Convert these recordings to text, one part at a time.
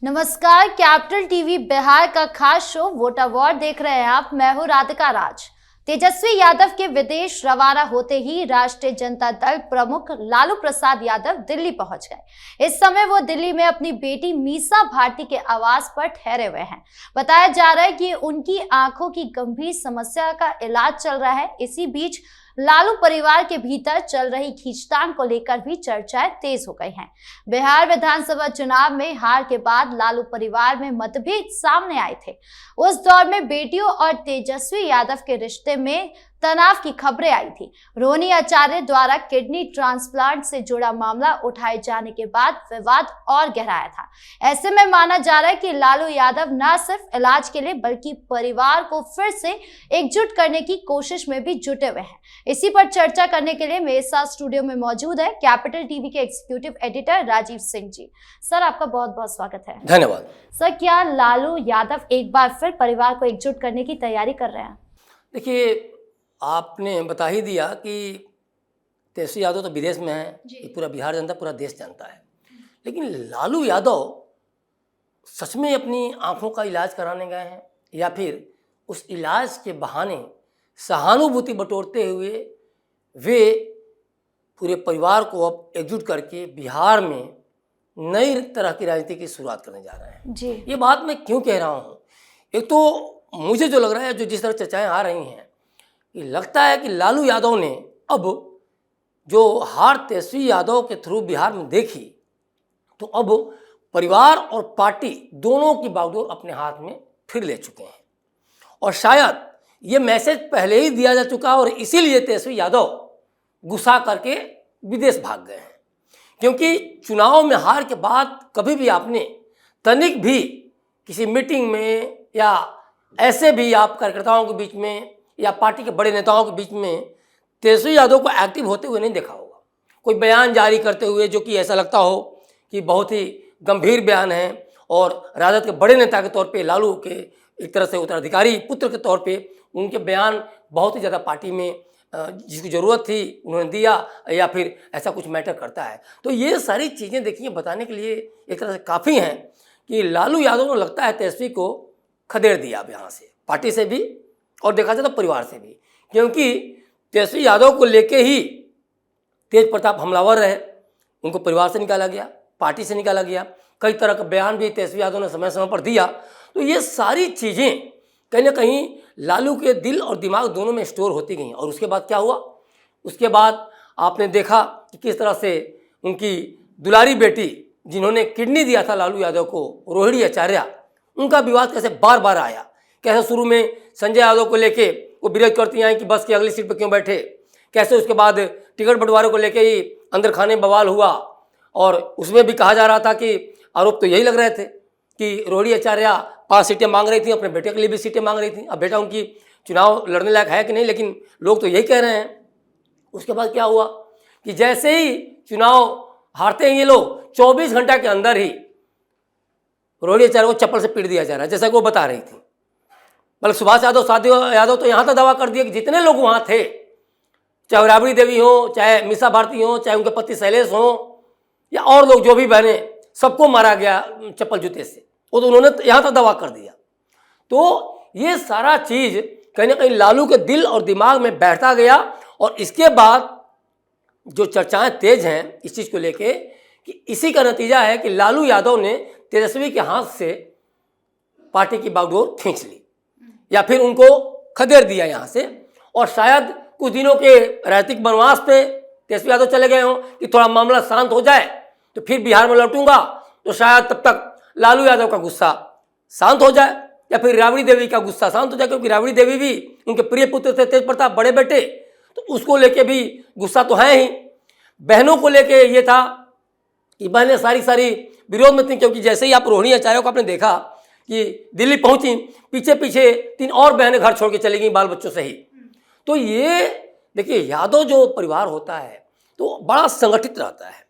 नमस्कार, capital TV Bihar का खास शो वोट अवार्ड देख रहे हैं आप। मैं हूं राधिका राज। तेजस्वी यादव के विदेश रवाना होते ही राष्ट्रीय जनता दल प्रमुख लालू प्रसाद यादव दिल्ली पहुंच गए। इस समय वो दिल्ली में अपनी बेटी मीसा भारती के आवास पर ठहरे हुए हैं। बताया जा रहा है कि उनकी आंखों की गंभीर समस्या का इलाज चल रहा है। इसी बीच लालू परिवार के भीतर चल रही खींचतान को लेकर भी चर्चाएं तेज हो गई हैं। बिहार विधानसभा चुनाव में हार के बाद लालू परिवार में मतभेद सामने आए थे। उस दौर में बेटियों और तेजस्वी यादव के रिश्ते में तनाव की खबरें आई थी। रोहिणी आचार्य द्वारा किडनी ट्रांसप्लांट से जुड़ा मामला उठाए जाने के बाद विवाद और गहराया था। ऐसे में माना जा रहा है कि लालू यादव न सिर्फ इलाज के लिए बल्कि परिवार को फिर से एकजुट करने की कोशिश में भी जुटे हुए हैं। इसी पर चर्चा करने के लिए मेरे साथ स्टूडियो में मौजूद है कैपिटल टीवी के executive editor Rajiv Singh ji. Sir, आपका बहुत बहुत स्वागत है। धन्यवाद। सर, क्या लालू यादव एक बार फिर परिवार को एकजुट करने की तैयारी कर रहे हैं? देखिए, आपने बता ही दिया कि तेजस्वी यादव तो विदेश में है, ये पूरा बिहार जानता, पूरा देश जानता है। लेकिन लालू यादव सच में अपनी आंखों का इलाज कराने गए हैं या फिर उस इलाज के बहाने सहानुभूति बटोरते हुए वे पूरे परिवार को अब एकजुट करके बिहार में नई तरह की राजनीति की शुरुआत करने जा रहे हैं? जी, ये बात मैं क्यों कह रहा हूँ? एक तो मुझे जो लग रहा है, जो जिस तरह चर्चाएं आ रही हैं, ये लगता है कि लालू यादव ने अब जो हार तेजस्वी यादव के थ्रू बिहार में देखी, तो अब परिवार और पार्टी दोनों की बागडोर अपने हाथ में फिर ले चुके हैं। और शायद ये मैसेज पहले ही दिया जा चुका और इसीलिए तेजस्वी यादव गुस्सा करके विदेश भाग गए हैं। क्योंकि चुनाव में हार के बाद कभी भी आपने तनिक भी किसी मीटिंग में या ऐसे भी आप कार्यकर्ताओं के बीच में या पार्टी के बड़े नेताओं के बीच में तेजस्वी यादव को एक्टिव होते हुए नहीं देखा होगा। कोई बयान जारी करते हुए जो कि ऐसा लगता हो कि बहुत ही गंभीर बयान है और राजद के बड़े नेता के तौर पे लालू के एक तरह से उत्तराधिकारी पुत्र के तौर पे उनके बयान बहुत ही ज़्यादा पार्टी में जिसकी ज़रूरत थी उन्होंने दिया, या फिर ऐसा कुछ मैटर करता है। तो ये सारी चीज़ें देखिए बताने के लिए एक तरह से काफ़ी हैं कि लालू यादव को लगता है तेजस्वी को खदेड़ दिया अब यहाँ से, पार्टी से भी और देखा जाए तो परिवार से भी। क्योंकि तेजस्वी यादव को लेके ही तेज प्रताप हमलावर रहे, उनको परिवार से निकाला गया, पार्टी से निकाला गया, कई तरह का बयान भी तेजस्वी यादव ने समय समय पर दिया। तो ये सारी चीज़ें कहीं ना कहीं लालू के दिल और दिमाग दोनों में स्टोर होती गई। और उसके बाद क्या हुआ? उसके बाद आपने देखा कि किस तरह से उनकी दुलारी बेटी जिन्होंने किडनी दिया था लालू यादव को, रोहिणी आचार्य, उनका विवाद कैसे बार बार आया। कैसे शुरू में संजय यादव को लेके वो विरोध करती आई कि बस की अगली सीट पर क्यों बैठे, कैसे उसके बाद टिकट बंटवारे को लेके ही अंदर खाने बवाल हुआ और उसमें भी कहा जा रहा था कि आरोप तो यही लग रहे थे कि रोहिणी आचार्य 5 सीटें मांग रही थी, अपने बेटे के लिए भी सीटें मांग रही थी। अब बेटा उनकी चुनाव लड़ने लायक है कि नहीं, लेकिन लोग तो यही कह रहे हैं। उसके बाद क्या हुआ कि जैसे ही चुनाव हारते हैं ये लोग, 24 घंटा के अंदर ही रोहिणी आचार्य को चप्पल से पीट दिया जा रहा है, जैसा कि वो बता रही थी। बल्कि सुभाष यादव तो यहाँ तक दावा कर दिया कि जितने लोग वहाँ थे, चाहे राबड़ी देवी हो, चाहे मीसा भारती हो, चाहे उनके पति शैलेश हो या और लोग जो भी बहने, सबको मारा गया चप्पल जूते से। वो तो उन्होंने यहाँ तक दावा कर दिया। तो ये सारा चीज़ कहीं ना कहीं लालू के दिल और दिमाग में बैठता गया। और इसके बाद जो चर्चाएं तेज हैं इस चीज़ को लेके कि इसी का नतीजा है कि लालू यादव ने तेजस्वी के हाथ से पार्टी की बागडोर खींच ली या फिर उनको खदेड़ दिया यहाँ से। और शायद कुछ दिनों के राजनीतिक वनवास पे तेजस्वी यादव चले गए हों कि थोड़ा मामला शांत हो जाए तो फिर बिहार में लौटूंगा, तो शायद तब तक लालू यादव का गुस्सा शांत हो जाए या फिर राबड़ी देवी का गुस्सा शांत हो जाए। क्योंकि राबड़ी देवी भी उनके प्रिय पुत्र थे तेज प्रताप, बड़े बेटे, तो उसको लेके भी गुस्सा तो है ही। बहनों को लेके ये था कि बहनें सारी विरोध में थी। क्योंकि जैसे ही आप रोहिणी आचार्य को आपने देखा कि दिल्ली पहुंची, पीछे पीछे 3 और बहनें घर छोड़ के चली गई बाल बच्चों से ही। तो ये देखिए, यादव जो परिवार होता है तो बड़ा संगठित रहता है।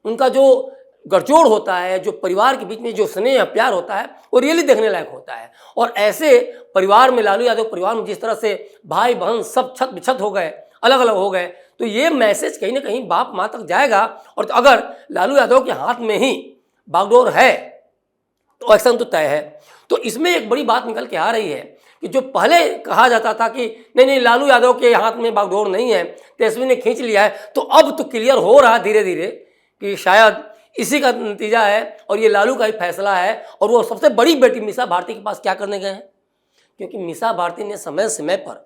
उनका जो गठजोड़ होता है, जो परिवार के बीच में जो स्नेह प्यार होता है, वो रियली देखने लायक होता है। और ऐसे परिवार में, लालू यादव परिवार में जिस तरह से भाई बहन सब छत बिछत हो गए, अलग अलग हो गए, तो ये मैसेज कहीं ना कहीं बाप माँ तक जाएगा। और अगर लालू यादव के हाथ में ही बागडोर है तो एक्शन तो तय है। तो इसमें एक बड़ी बात निकल के आ रही है कि जो पहले कहा जाता था कि नहीं लालू यादव के हाथ में बागडोर नहीं है, तेजस्वी ने खींच लिया है, तो अब तो क्लियर हो रहा है धीरे धीरे कि शायद इसी का नतीजा है और ये लालू का ही फैसला है। और वो सबसे बड़ी बेटी मीसा भारती के पास क्या करने गए हैं, क्योंकि मीसा भारती ने समय समय पर,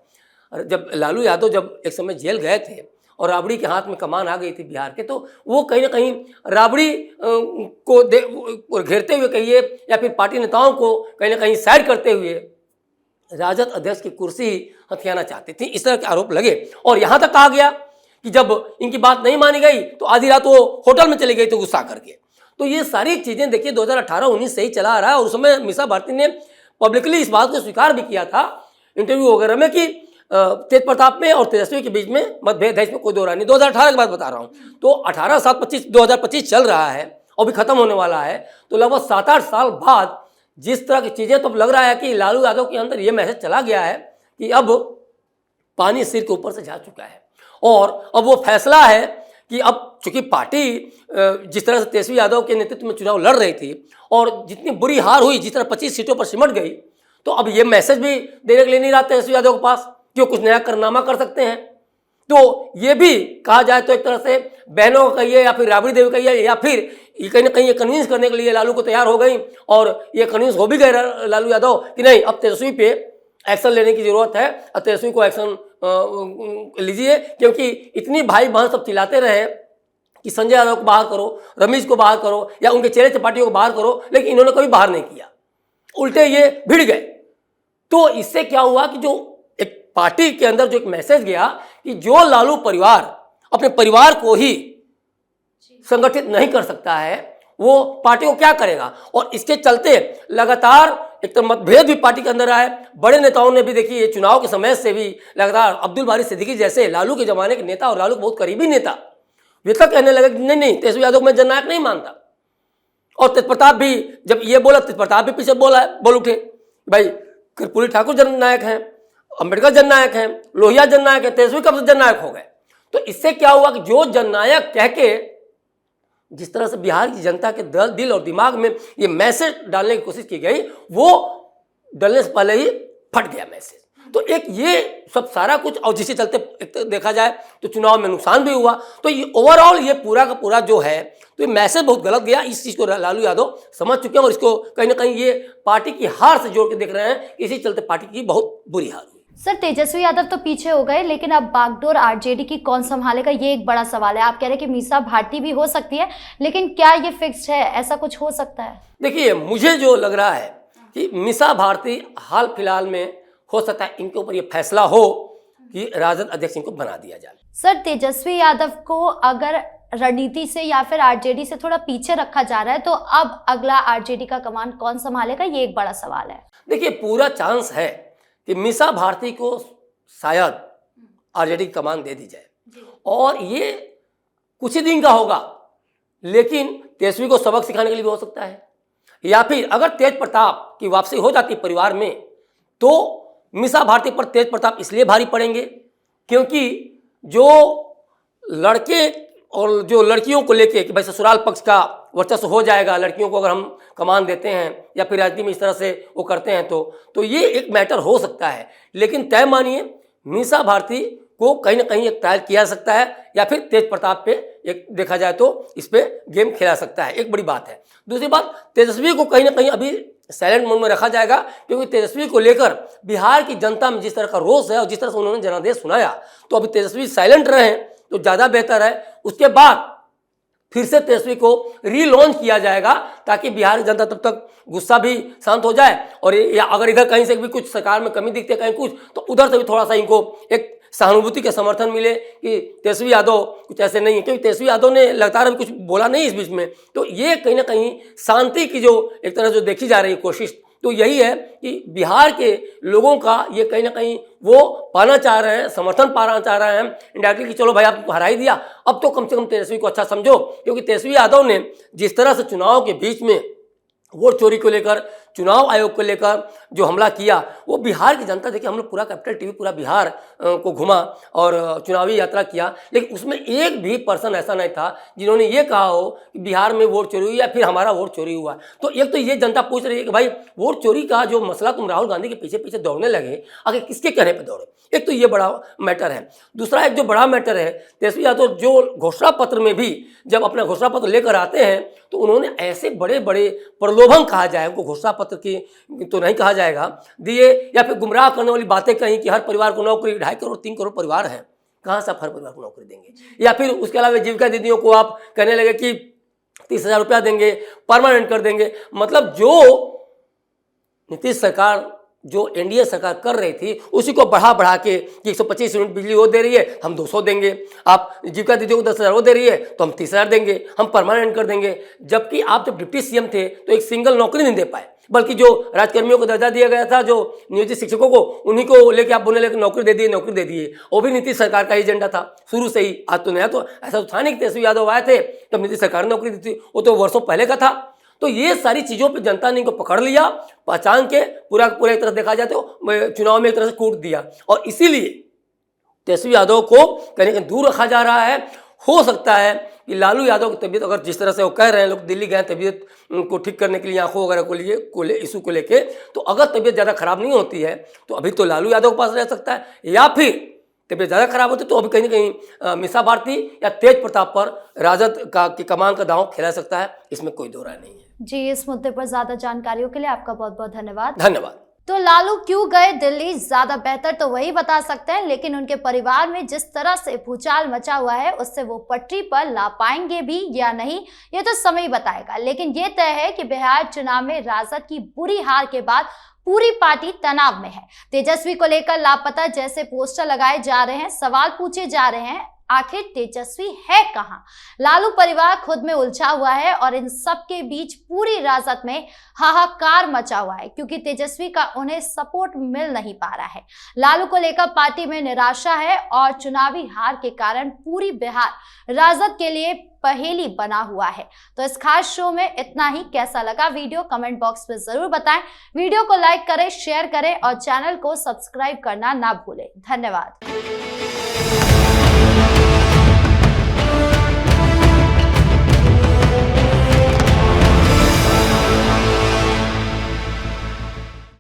जब लालू यादव जब एक समय जेल गए थे और राबड़ी के हाथ में कमान आ गई थी बिहार के, तो वो कहीं ना कहीं राबड़ी को घेरते हुए कहिए या फिर पार्टी नेताओं को कहीं ना कहीं साइड करते हुए राजद अध्यक्ष की कुर्सी हथियाना चाहती थी, इस तरह के आरोप लगे। और यहाँ तक कहा गया कि जब इनकी बात नहीं मानी गई तो आधी रात वो होटल में चली गई तो गुस्सा करके। तो ये सारी चीज़ें देखिए 2018-19 से ही चला आ रहा है। और उस समय मीसा भारती ने पब्लिकली इस बात को स्वीकार भी किया था इंटरव्यू वगैरह में कि तेज प्रताप में और तेजस्वी के बीच में मतभेद है, इसमें कोई दो राय नहीं। 2018 की बात बता रहा हूँ। तो 2025 चल रहा है और भी खत्म होने वाला है। तो लगभग 7-8 साल बाद जिस तरह की चीज़ें, तो लग रहा है कि लालू यादव के अंदर ये मैसेज चला गया है कि अब पानी सिर के ऊपर से जा चुका है। और अब वो फैसला है कि अब चूंकि पार्टी जिस तरह से तेजस्वी यादव के नेतृत्व में चुनाव लड़ रही थी और जितनी बुरी हार हुई, जिस तरह 25 सीटों पर सिमट गई, तो अब ये मैसेज भी देने के लिए नहीं रहा तेजस्वी यादव के पास कि वो कुछ नया कारनामा कर सकते हैं। तो ये भी कहा जाए तो एक तरह से बहनों का कहिए या फिर राबड़ी देवी कहिए या फिर ये कहीं ना कहीं ये कन्विंस करने के लिए लालू को तैयार हो गई और ये कन्विंस हो भी गए लालू यादव कि नहीं अब तेजस्वी पे एक्शन लेने की जरूरत है और तेजस्वी को एक्शन लीजिए, क्योंकि इतनी भाई बहन सब चिल्लाते रहे कि संजय यादव को बाहर करो, रमेश को बाहर करो या उनके चेहरे चपाटियों को बाहर करो, लेकिन इन्होंने कभी बाहर नहीं किया, उल्टे ये भिड़ गए। तो इससे क्या हुआ कि जो एक पार्टी के अंदर जो एक मैसेज गया कि जो लालू परिवार अपने परिवार को ही संगठित नहीं कर सकता है वो पार्टी को क्या करेगा। और इसके चलते लगातार एक तो मतभेद भी पार्टी के अंदर आए। बड़े नेताओं ने भी देखिए चुनाव के समय से भी लगातार अब्दुल बारी सिद्दीकी जैसे लालू के जमाने के नेता और लालू के बहुत करीबी नेता वे तक कहने लगे कि नहीं तेजस्वी यादव को मैं जननायक नहीं मानता। और तेज प्रताप भी जब ये बोला, तेज प्रताप भी पीछे बोल उठे भाई कर्पूरी ठाकुर जननायक हैं, अम्बेडकर जननायक हैं, लोहिया जननायक है, तेजस्वी कब से जननायक हो गए। तो इससे क्या हुआ कि जो जननायक कह के जिस तरह से बिहार की जनता के दिल और दिमाग में ये मैसेज डालने की कोशिश की गई वो डलने से पहले ही फट गया मैसेज। तो एक ये सब सारा कुछ, और जिसके चलते एक तो देखा जाए तो चुनाव में नुकसान भी हुआ। तो ये ओवरऑल ये पूरा का पूरा जो है तो ये मैसेज बहुत गलत गया। इस चीज़ को लालू यादव समझ चुके हैं और इसको कहीं ना कहीं ये पार्टी की हार से जोड़ के देख रहे हैं। इसी चलते पार्टी की बहुत बुरी हार हुई। सर तेजस्वी यादव तो पीछे हो गए, लेकिन अब बागडोर आरजेडी की कौन संभालेगा, ये एक बड़ा सवाल है। आप कह रहे हैं कि मीसा भारती भी हो सकती है, लेकिन क्या ये फिक्स्ड है, ऐसा कुछ हो सकता है? देखिए मुझे जो लग रहा है कि मीसा भारती हाल फिलहाल में हो सकता है इनके ऊपर ये फैसला हो कि राजद अध्यक्ष इनको बना दिया जाए। सर तेजस्वी यादव को अगर रणनीति से या फिर आरजेडी से थोड़ा पीछे रखा जा रहा है तो अब अगला आरजेडी का कमान कौन संभालेगा, ये एक बड़ा सवाल है। देखिए पूरा चांस है कि मीसा भारती को शायद आरजेडी की कमान दे दी जाए और ये कुछ ही दिन का होगा, लेकिन तेजस्वी को सबक सिखाने के लिए भी हो सकता है। या फिर अगर तेज प्रताप की वापसी हो जाती परिवार में तो मीसा भारती पर तेज प्रताप इसलिए भारी पड़ेंगे क्योंकि जो लड़के और जो लड़कियों को लेके कि भाई ससुराल पक्ष का वर्चस्व हो जाएगा, लड़कियों को अगर हम कमान देते हैं या फिर राजनीति में इस तरह से वो करते हैं तो ये एक मैटर हो सकता है। लेकिन तय मानिए मीसा भारती को कहीं ना कहीं एक ट्रायल किया सकता है या फिर तेज प्रताप पे एक देखा जाए तो इस पे गेम खेला सकता है, एक बड़ी बात है। दूसरी बात तेजस्वी को कहीं ना कहीं अभी साइलेंट मोड में रखा जाएगा क्योंकि तेजस्वी को लेकर बिहार की जनता में जिस तरह का रोष है और जिस तरह से उन्होंने जनादेश सुनाया तो अभी तेजस्वी साइलेंट रहें तो ज़्यादा बेहतर है। उसके बाद फिर से तेजस्वी को रीलॉन्च किया जाएगा ताकि बिहार की जनता तब तक गुस्सा भी शांत हो जाए और या अगर इधर कहीं से भी कुछ सरकार में कमी दिखती है कहीं कुछ तो उधर से भी थोड़ा सा इनको एक सहानुभूति के समर्थन मिले कि तेजस्वी यादव कुछ ऐसे नहीं है, क्योंकि तेजस्वी यादव ने लगातार अभी कुछ बोला नहीं इस बीच में। तो ये कहीं ना कहीं शांति की जो एक तरह जो देखी जा रही है कोशिश तो यही है कि बिहार के लोगों का ये कहीं ना कहीं वो पाना चाह रहे हैं, समर्थन पाना चाह रहे हैं इंडायरेक्टली कि चलो भाई आपको हरा ही दिया, अब तो कम से कम तेजस्वी को अच्छा समझो। क्योंकि तेजस्वी यादव ने जिस तरह से चुनाव के बीच में वोट चोरी को लेकर चुनाव आयोग को लेकर जो हमला किया, वो बिहार की जनता, देखिए हम लोग पूरा कैपिटल टीवी पूरा बिहार को घुमा और चुनावी यात्रा किया, लेकिन उसमें एक भी पर्सन ऐसा नहीं था जिन्होंने ये कहा हो कि बिहार में वोट चोरी हुई या फिर हमारा वोट चोरी हुआ। तो एक तो ये जनता पूछ रही है कि भाई वोट चोरी का जो मसला तुम राहुल गांधी के पीछे पीछे दौड़ने लगे, आगे किसके कहने पर दौड़े, एक तो ये बड़ा मैटर है। दूसरा एक जो बड़ा मैटर है, तेजस्वी यादव जो घोषणा पत्र में भी जब अपना घोषणा पत्र लेकर आते हैं तो उन्होंने ऐसे बड़े बड़े प्रलोभन कहा जाए, उनको घोषणा पत्र की तो नहीं कहा जाएगा, दिए, या फिर गुमराह करने वाली बातें कहीं कि हर परिवार को नौकरी, 2.5 करोड़ 3 करोड़ परिवार है, कहाँ से आप हर परिवार को नौकरी देंगे, या फिर उसके अलावा जीविका दीदियों को आप कहने लगे कि 30,000 रुपया देंगे, परमानेंट कर देंगे। मतलब जो नीतीश सरकार, जो एनडीए सरकार कर रही थी, उसी को बढ़ा बढ़ा के कि 125 यूनिट बिजली वो दे रही है, हम 200 देंगे, आप जीविका दीदियों को 10,000 वो दे रही है तो हम 30,000 देंगे, हम परमानेंट कर देंगे। जबकि आप जब डिप्टी सीएम थे तो एक सिंगल नौकरी नहीं दे पाए, बल्कि जो राजकर्मियों को दर्जा दिया गया था, जो नियोजित शिक्षकों को, उन्हीं को लेके आप बोलने लगे नौकरी दे दिए, वो भी नीतीश सरकार का एजेंडा था शुरू से ही। आज तो नया, तो ऐसा तो था नहीं कि तेजस्वी यादव आए थे तब नीतीश सरकार ने नौकरी दी थी, वो तो वर्षों पहले का था। तो ये सारी चीज़ों पे जनता ने इनको पकड़ लिया, पहचान के पूरा एक तरह देखा जाए तो चुनाव में एक तरह से कूट दिया, और इसीलिए तेजस्वी यादव को कहीं कहीं दूर रखा जा रहा है। हो सकता है कि लालू यादव की तबीयत, अगर जिस तरह से वो कह रहे हैं, लोग दिल्ली गए तबीयत को ठीक करने के लिए, आंखों वगैरह को इशू को लेके, तो अगर तबीयत ज़्यादा खराब नहीं होती है तो अभी तो लालू यादव के पास रह सकता है, या फिर तबीयत ज़्यादा खराब होती तो अभी कहीं ना कहीं मीसा भारती या तेज प्रताप पर राजद की कमान का दांव खेला सकता है, इसमें कोई दो राय नहीं है। जी, इस मुद्दे पर ज्यादा जानकारियों के लिए आपका बहुत बहुत धन्यवाद। धन्यवाद। तो लालू क्यों गए दिल्ली, ज्यादा बेहतर तो वही बता सकते हैं, लेकिन उनके परिवार में जिस तरह से भूचाल मचा हुआ है उससे वो पटरी पर ला पाएंगे भी या नहीं, ये तो समय ही बताएगा। लेकिन ये तय है कि बिहार चुनाव में राजद की बुरी हार के बाद पूरी पार्टी तनाव में है। तेजस्वी को लेकर लापता जैसे पोस्टर लगाए जा रहे हैं, सवाल पूछे जा रहे हैं, आखिर तेजस्वी है कहां? लालू परिवार खुद में उलझा हुआ है और इन सब के बीच पूरी राजद में हाहाकार मचा हुआ है, क्योंकि तेजस्वी का उन्हें सपोर्ट मिल नहीं पा रहा है। लालू को लेकर पार्टी में निराशा है और चुनावी हार के कारण पूरी बिहार राजद के लिए पहेली बना हुआ है। तो इस खास शो में इतना ही। कैसा लगा वीडियो कमेंट बॉक्स में जरूर बताएं। वीडियो को लाइक करें, शेयर करें और चैनल को सब्सक्राइब करना ना भूलें। धन्यवाद।